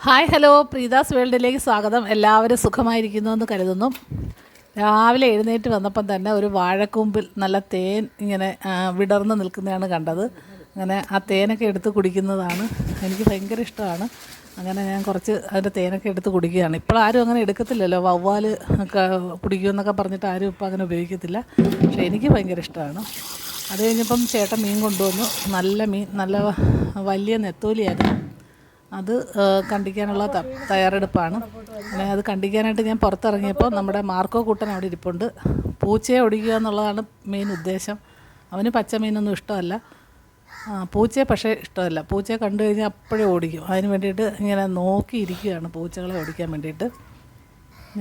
Hi hello പ്രീതാസ് വേൾഡിലേക്ക് സ്വാഗതം. എല്ലാവരും സുഖമായിരിക്കുന്നു എന്ന് കരുതുന്നു. രാവിലെ എഴുന്നേറ്റ് വന്നപ്പം തന്നെ ഒരു വാഴക്കൂമ്പിൽ നല്ല തേൻ ഇങ്ങനെ വിടർന്ന് നിൽക്കുന്നതാണ് കണ്ടത്. അങ്ങനെ ആ തേനൊക്കെ എടുത്ത് കുടിക്കുന്നതാണ് എനിക്ക് ഭയങ്കര ഇഷ്ടമാണ്. അങ്ങനെ ഞാൻ കുറച്ച് അതിൻ്റെ തേനൊക്കെ എടുത്ത് കുടിക്കുകയാണ്. ഇപ്പോൾ ആരും അങ്ങനെ എടുക്കത്തില്ലല്ലോ, വവ്വാൽ ഒക്കെ കുടിക്കുമെന്നൊക്കെ പറഞ്ഞിട്ട് ആരും ഇപ്പോൾ അങ്ങനെ ഉപയോഗിക്കത്തില്ല. പക്ഷേ എനിക്ക് ഭയങ്കര ഇഷ്ടമാണ്. അത് കഴിഞ്ഞപ്പം ചേട്ടൻ മീൻ കൊണ്ടുവന്നു. നല്ല മീൻ, നല്ല വലിയ നെത്തോലിയായിരുന്നു. അത് കണ്ടിക്കാനുള്ള തയ്യാറെടുപ്പാണ്. അങ്ങനെ അത് കണ്ടിക്കാനായിട്ട് ഞാൻ പുറത്തിറങ്ങിയപ്പോൾ നമ്മുടെ മാർക്കോ കൂട്ടൻ അവിടെ ഇരിപ്പുണ്ട്. പൂച്ചയെ ഓടിക്കുക എന്നുള്ളതാണ് മെയിൻ ഉദ്ദേശം. അവന് പച്ച മീനൊന്നും ഇഷ്ടമല്ല, പൂച്ചയെ പക്ഷേ ഇഷ്ടമല്ല. പൂച്ചയെ കണ്ടു കഴിഞ്ഞാൽ അപ്പോഴേ ഓടിക്കും. അതിന് വേണ്ടിയിട്ട് ഇങ്ങനെ നോക്കിയിരിക്കുകയാണ് പൂച്ചകളെ ഓടിക്കാൻ വേണ്ടിയിട്ട്.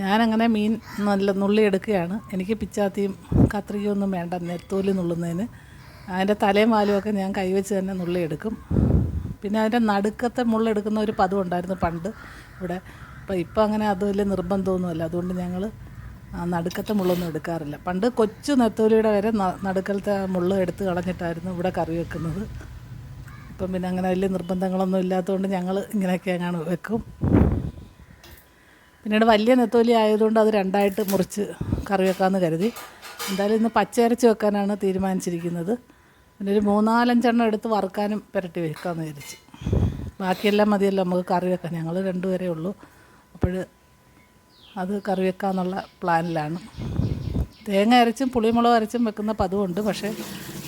ഞാനങ്ങനെ മീൻ നല്ല നുള്ളി എടുക്കുകയാണ്. എനിക്ക് പിച്ചാത്തിയും കത്രികയൊന്നും വേണ്ട നെത്തോലി നുള്ളുന്നതിന്. അതിൻ്റെ തലയും വാലുമൊക്കെ ഞാൻ കൈവച്ച് തന്നെ നുള്ളി എടുക്കും. പിന്നെ അതിൻ്റെ നടുക്കത്തെ മുള്ളെടുക്കുന്ന ഒരു പതിവ് ഉണ്ടായിരുന്നു പണ്ട് ഇവിടെ. ഇപ്പം അങ്ങനെ അത് വലിയ നിർബന്ധമൊന്നുമല്ല. അതുകൊണ്ട് ഞങ്ങൾ നടുക്കത്തെ മുള്ളൊന്നും എടുക്കാറില്ല. പണ്ട് കൊച്ചു നെത്തോലിയുടെ വരെ നടുക്കലത്തെ മുള്ള് എടുത്ത് കളഞ്ഞിട്ടായിരുന്നു ഇവിടെ കറി വെക്കുന്നത്. ഇപ്പം പിന്നെ അങ്ങനെ വലിയ നിർബന്ധങ്ങളൊന്നും ഇല്ലാത്തതുകൊണ്ട് ഞങ്ങൾ ഇങ്ങനെയൊക്കെ അങ്ങനെ വെക്കും. പിന്നീട് വലിയ നെത്തോലി ആയതുകൊണ്ട് അത് രണ്ടായിട്ട് മുറിച്ച് കറി വെക്കാമെന്ന് കരുതി. എന്തായാലും ഇന്ന് പച്ചയരച്ച് വെക്കാനാണ് തീരുമാനിച്ചിരിക്കുന്നത്. പിന്നെ ഒരു 3-4 എടുത്ത് വറുക്കാനും പുരട്ടി വെക്കാമെന്ന് വിചാരിച്ച്. ബാക്കിയെല്ലാം മതിയല്ലോ നമുക്ക് കറി വെക്കാൻ. ഞങ്ങൾ 2 പേരേ ഉള്ളൂ. അപ്പോൾ അത് കറി വെക്കാമെന്നുള്ള പ്ലാനിലാണ്. തേങ്ങ അരച്ചും പുളിമുളക് അരച്ചും വെക്കുന്ന പതിവുണ്ട്. പക്ഷേ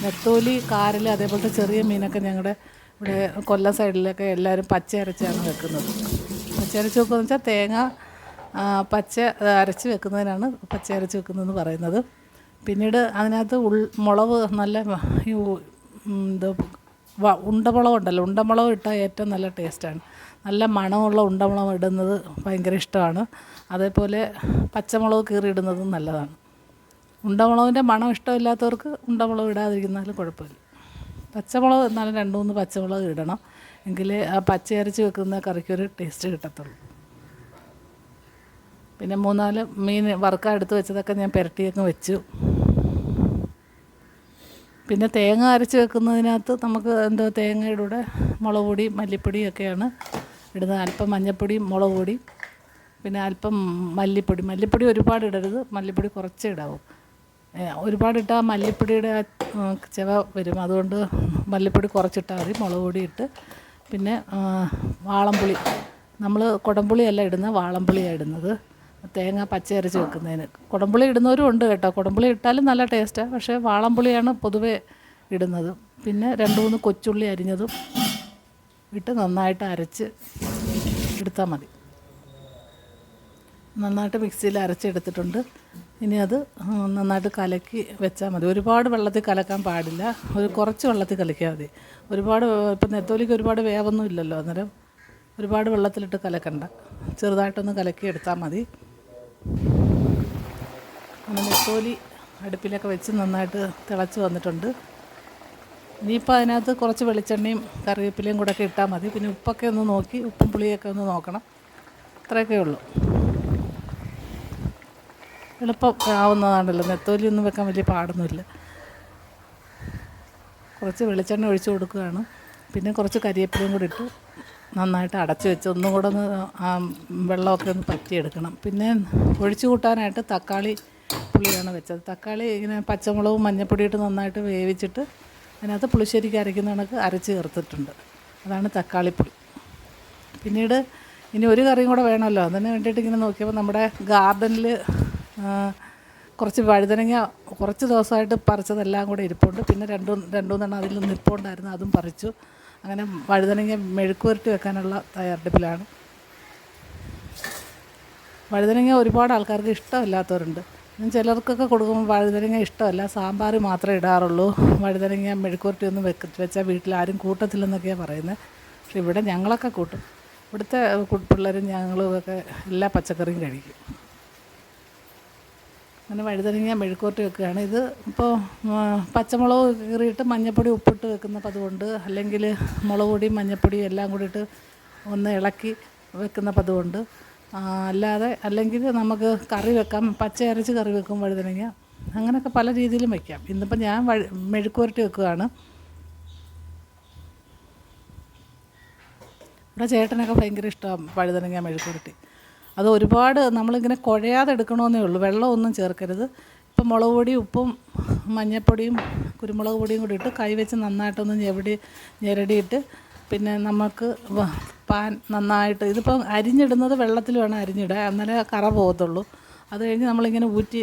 നെത്തോലി, കാരൽ, അതേപോലത്തെ ചെറിയ മീനൊക്കെ ഞങ്ങളുടെ ഇവിടെ കൊല്ലം സൈഡിലൊക്കെ എല്ലാവരും പച്ച അരച്ചാണ് വെക്കുന്നത്. പച്ച അരച്ച് വെക്കുകയെന്ന് വെച്ചാൽ തേങ്ങ പച്ച അരച്ച് വെക്കുന്നതിനാണ് പച്ച അരച്ച് വെക്കുന്നതെന്ന് പറയുന്നത്. പിന്നീട് അതിനകത്ത് മുളക് നല്ല ഉണ്ടമുളക് ഉണ്ടല്ലോ, ഉണ്ടമുളക് ഇട്ടാൽ ഏറ്റവും നല്ല ടേസ്റ്റാണ്. നല്ല മണമുള്ള ഉണ്ടമുളക് ഇടുന്നത് ഭയങ്കര ഇഷ്ടമാണ്. അതേപോലെ പച്ചമുളക് കീറിയിടുന്നതും നല്ലതാണ്. ഉണ്ടമുളകിൻ്റെ മണം ഇഷ്ടമില്ലാത്തവർക്ക് ഉണ്ടമുളക് ഇടാതിരിക്കുന്നാലും കുഴപ്പമില്ല. പച്ചമുളക് എന്നാലും 2-3 പച്ചമുളക് ഇടണം. എങ്കിലേ ആ പച്ചയരച്ച് വെക്കുന്ന കറിക്കൊരു ടേസ്റ്റ് കിട്ടത്തുള്ളൂ. പിന്നെ 3-4 മീൻ വറുക്കാൻ എടുത്ത് വെച്ചതൊക്കെ ഞാൻ പുരട്ടിയൊക്കെ വെച്ചു. പിന്നെ തേങ്ങ അരച്ച് വെക്കുന്നതിനകത്ത് നമുക്ക് തേങ്ങയുടെ കൂടെ മുളക് പൊടി, മല്ലിപ്പൊടിയൊക്കെയാണ് ഇടുന്നത്. അല്പം മഞ്ഞൾപ്പൊടിയും മുളക് പൊടി, പിന്നെ അല്പം മല്ലിപ്പൊടി ഒരുപാട് ഇടരുത്, മല്ലിപ്പൊടി കുറച്ചേ ഇടാവൂ. ഒരുപാടിട്ടാൽ മല്ലിപ്പൊടിയുടെ ചെവ വരും. അതുകൊണ്ട് മല്ലിപ്പൊടി കുറച്ചിട്ടാൽ മതി. മുളക് പൊടി ഇട്ട് പിന്നെ വാളംപുളി, നമ്മൾ കുടംപുളിയല്ല ഇടുന്നത്, വാളംപുളിയാണ് ഇടുന്നത് തേങ്ങ പച്ച അരച്ച് വെക്കുന്നതിന്. കുടംപുളി ഇടുന്നവരും ഉണ്ട് കേട്ടോ. കുടംപുളി ഇട്ടാലും നല്ല ടേസ്റ്റാണ്. പക്ഷേ വാളംപുളിയാണ് പൊതുവേ ഇടുന്നത്. പിന്നെ 2-3 കൊച്ചുള്ളി അരിഞ്ഞതും ഇട്ട് നന്നായിട്ട് അരച്ച് എടുത്താൽ മതി. നന്നായിട്ട് മിക്സിയിൽ അരച്ചെടുത്തിട്ടുണ്ട്. ഇനി അത് നന്നായിട്ട് കലക്കി വെച്ചാൽ മതി. ഒരുപാട് വെള്ളത്തിൽ കലക്കാൻ പാടില്ല, കുറച്ച് വെള്ളത്തിൽ കലക്കിയാൽ മതി. ഒരുപാട് ഇപ്പം നെത്തോലിക്ക് ഒരുപാട് വേവൊന്നും ഇല്ലല്ലോ, അന്നേരം ഒരുപാട് വെള്ളത്തിലിട്ട് കലക്കണ്ട, ചെറുതായിട്ടൊന്ന് കലക്കി എടുത്താൽ മതി. അങ്ങനെ നെത്തോലി അടുപ്പിലൊക്കെ വെച്ച് നന്നായിട്ട് തിളച്ച് വന്നിട്ടുണ്ട്. ഇനിയിപ്പോൾ അതിനകത്ത് കുറച്ച് വെളിച്ചെണ്ണയും കറിവേപ്പിലയും കൂടെ ഒക്കെ ഇട്ടാൽ മതി. പിന്നെ ഉപ്പൊക്കെ ഒന്ന് നോക്കി, ഉപ്പും പുളിയൊക്കെ ഒന്ന് നോക്കണം. അത്രയൊക്കെ ഉള്ളൂ. എളുപ്പം ആവുന്നതാണല്ലോ, നെത്തോലി ഒന്നും വെക്കാൻ വലിയ പാടൊന്നുമില്ല. കുറച്ച് വെളിച്ചെണ്ണ ഒഴിച്ച് കൊടുക്കുകയാണ്. പിന്നെ കുറച്ച് കരിവേപ്പിലയും കൂടി ഇട്ട് നന്നായിട്ട് അടച്ച് വെച്ച് ഒന്നും കൂടെ ഒന്ന് വെള്ളമൊക്കെ ഒന്ന് പറ്റിയെടുക്കണം. പിന്നെ ഒഴിച്ചു കൂട്ടാനായിട്ട് തക്കാളി പുളിയാണ് വെച്ചത്. തക്കാളി ഇങ്ങനെ പച്ചമുളകും മഞ്ഞൾപ്പൊടി ഇട്ട് നന്നായിട്ട് വേവിച്ചിട്ട് അതിനകത്ത് പുളിശ്ശേരിക്ക് അരയ്ക്കുന്ന കണക്ക് അരച്ച് ചേർത്തിട്ടുണ്ട്. അതാണ് തക്കാളിപ്പുളി. പിന്നീട് ഇനി ഒരു കറിയും കൂടെ വേണമല്ലോ. അതിന് വേണ്ടിയിട്ട് ഇങ്ങനെ നോക്കിയപ്പോൾ നമ്മുടെ ഗാർഡനിൽ കുറച്ച് വഴുതനങ്ങ കുറച്ച് ദിവസമായിട്ട് പറിച്ചതെല്ലാം കൂടെ ഇരിപ്പുണ്ട്. പിന്നെ 2-3 അതിൽ നിൽപ്പുണ്ടായിരുന്നു, അതും പറിച്ചു. അങ്ങനെ വഴുതനങ്ങ മെഴുക്ക് പുരട്ടി വെക്കാനുള്ള തയ്യാറെടുപ്പിലാണ്. വഴുതനങ്ങ ഒരുപാട് ആൾക്കാർക്ക് ഇഷ്ടമില്ലാത്തവരുണ്ട്. ചിലർക്കൊക്കെ കൊടുക്കുമ്പോൾ വഴുതനങ്ങ ഇഷ്ടമല്ല, സാമ്പാർ മാത്രമേ ഇടാറുള്ളൂ, വഴുതനങ്ങ മെഴുക്ക് പുരട്ടി ഒന്നും വെച്ചാൽ വീട്ടിലാരും കൂട്ടത്തില്ലെന്നൊക്കെയാണ് പറയുന്നത്. പക്ഷെ ഇവിടെ ഞങ്ങളൊക്കെ കൂട്ടും. ഇവിടുത്തെ പിള്ളേരും ഞങ്ങളും ഒക്കെ എല്ലാ പച്ചക്കറിയും കഴിക്കും. അങ്ങനെ വഴുതനങ്ങ മെഴുക്ക് പുരട്ടി വെക്കുകയാണ്. ഇത് ഇപ്പോൾ പച്ചമുളക് കീറിയിട്ട് മഞ്ഞൾപ്പൊടി ഉപ്പിട്ട് വെക്കുന്ന പതിവുണ്ട്. അല്ലെങ്കിൽ മുളക് പൊടിയും മഞ്ഞൾപ്പൊടിയും എല്ലാം കൂടി ഇട്ട് ഒന്ന് ഇളക്കി വെക്കുന്ന പതിവുണ്ട്. അല്ലെങ്കിൽ നമുക്ക് കറി വെക്കാം, പച്ച അരച്ച് കറി വെക്കും വഴുതനങ്ങ. അങ്ങനെയൊക്കെ പല രീതിയിലും വയ്ക്കാം. ഇന്നിപ്പോൾ ഞാൻ മെഴുക്ക് പുരട്ടി വെക്കുകയാണ്. ഇവിടെ ചേട്ടനൊക്കെ ഭയങ്കര ഇഷ്ടമാണ് വഴുതനങ്ങ മെഴുക്കുവരട്ടി. അത് ഒരുപാട് നമ്മളിങ്ങനെ കുഴയാതെ എടുക്കണമെന്നേ ഉള്ളൂ, വെള്ളമൊന്നും ചേർക്കരുത്. ഇപ്പം മുളക് പൊടിയും ഉപ്പും മഞ്ഞൾപ്പൊടിയും കുരുമുളക് പൊടിയും കൂടി ഇട്ട് കൈ വെച്ച് നന്നായിട്ടൊന്ന് ഞെരടിയിട്ട് പിന്നെ നമുക്ക് പാൻ നന്നായിട്ട്, ഇതിപ്പം അരിഞ്ഞിടുന്നത് വെള്ളത്തിൽ വേണം അരിഞ്ഞിടാൻ, എന്നാലേ കറ പോകത്തുള്ളൂ. അത് കഴിഞ്ഞ് നമ്മളിങ്ങനെ ഊറ്റി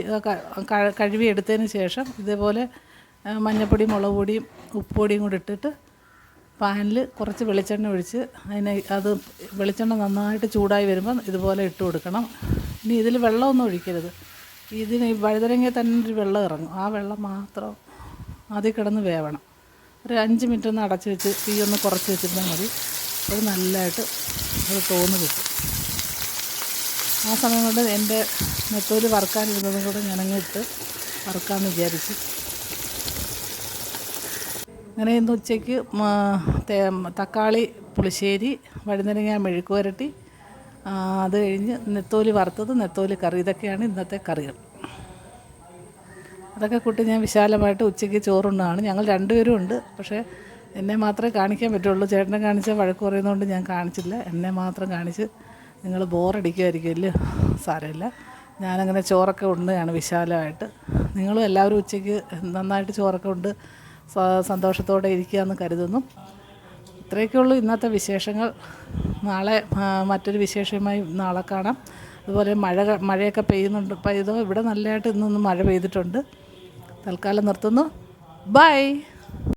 കഴുകി എടുത്തതിന് ശേഷം ഇതേപോലെ മഞ്ഞൾപ്പൊടിയും മുളക് പൊടിയും ഉപ്പുപൊടിയും കൂടി ഇട്ടിട്ട് പാനിൽ കുറച്ച് വെളിച്ചെണ്ണ ഒഴിച്ച് അത് വെളിച്ചെണ്ണ നന്നായിട്ട് ചൂടായി വരുമ്പോൾ ഇതുപോലെ ഇട്ട് കൊടുക്കണം. ഇനി ഇതിൽ വെള്ളമൊന്നും ഒഴിക്കരുത്. ഇതിന് ഈ വഴുതനങ്ങ തന്നെ ഒരു വെള്ളം ഇറങ്ങും, ആ വെള്ളം മാത്രം അതിൽ കിടന്ന് വേവണം. ഒരു 5 മിനിറ്റ് ഒന്ന് അടച്ച് വെച്ച് തീ ഒന്ന് കുറച്ച് വെച്ചിരുന്നാൽ മതി. അപ്പോൾ നല്ലതായിട്ട് അത് തോന്ന് കിട്ടും. ആ സമയം കൊണ്ട് എൻ്റെ നെത്തോലി വറുക്കാനിരുന്നതും കൂടെ ഞാനങ്ങ് ഇട്ട് വറുക്കാമെന്ന് വിചാരിച്ചു. അങ്ങനെ ഇന്ന് ഉച്ചയ്ക്ക് തക്കാളി പുളിശ്ശേരി, വഴുതനങ്ങ മെഴുക്കുവരട്ടി, അത് കഴിഞ്ഞ് നെത്തോലി വറുത്തത്, നെത്തോലി കറി, ഇതൊക്കെയാണ് ഇന്നത്തെ കറികൾ. അതൊക്കെ കൂട്ടി ഞാൻ വിശാലമായിട്ട് ഉച്ചയ്ക്ക് ചോറുണ്ണാണ്. ഞങ്ങൾ 2 പേരും ഉണ്ട്. പക്ഷേ എന്നെ മാത്രമേ കാണിക്കാൻ പറ്റുള്ളൂ. ചേട്ടനെ കാണിച്ചാൽ വഴക്ക് പറയുന്നതുകൊണ്ട് ഞാൻ കാണിച്ചില്ല. എന്നെ മാത്രം കാണിച്ച് നിങ്ങൾ ബോറടിക്കുമായിരിക്കുമല്ലോ. സാരമില്ല, ഞാനങ്ങനെ ചോറൊക്കെ ഉണ്ണുകയാണ് വിശാലമായിട്ട്. നിങ്ങളും എല്ലാവരും ഉച്ചയ്ക്ക് നന്നായിട്ട് ചോറൊക്കെ ഉണ്ട് സന്തോഷത്തോടെ ഇരിക്കുകയെന്ന് കരുതുന്നു. ഇത്രയൊക്കെയുള്ളൂ ഇന്നത്തെ വിശേഷങ്ങൾ. നാളെ മറ്റൊരു വിശേഷമായി നാളെ കാണാം. അതുപോലെ മഴയൊക്കെ പെയ്തോ? ഇവിടെ നല്ലതായിട്ട് ഇന്നൊന്ന് മഴ പെയ്തിട്ടുണ്ട്. തൽക്കാലം നിർത്തുന്നു. ബൈ.